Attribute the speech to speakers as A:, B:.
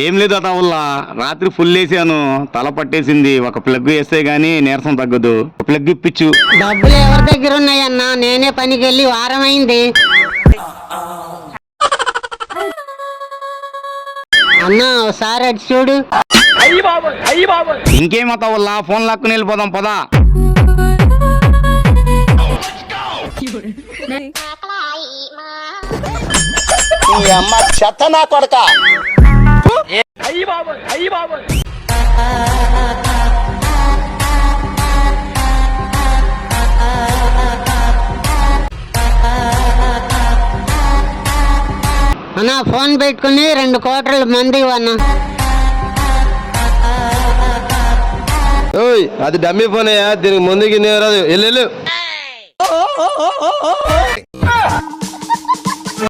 A: ఏం లేదు అతవల్లా రాత్రి ఫుల్ వేసాను, తల పట్టేసింది. ఒక ప్లగ్ వేస్తే గానీ నీరసం తగ్గదు. ప్లగ్ ఇప్పించు.
B: డబ్బులు ఎవరి దగ్గర ఉన్నాయన్నా? నేనే పనికి వెళ్ళి వారం అయింది. అన్నా ఒకసారి అటు చూడు.
A: ఇంకేం అతవల్లా, ఫోన్ లాక్కుని వెళ్ళిపోదాం పదా.
C: అమ్మ చెత్త నా కొడక.
B: అన్నా ఫోన్ పెట్టుకుని 2 కోట్రలు మంది అన్నా.
D: అది డమ్మీ ఫోన్ అయ్యా, దీనికి ముందుకి రాదు. వెళ్ళు.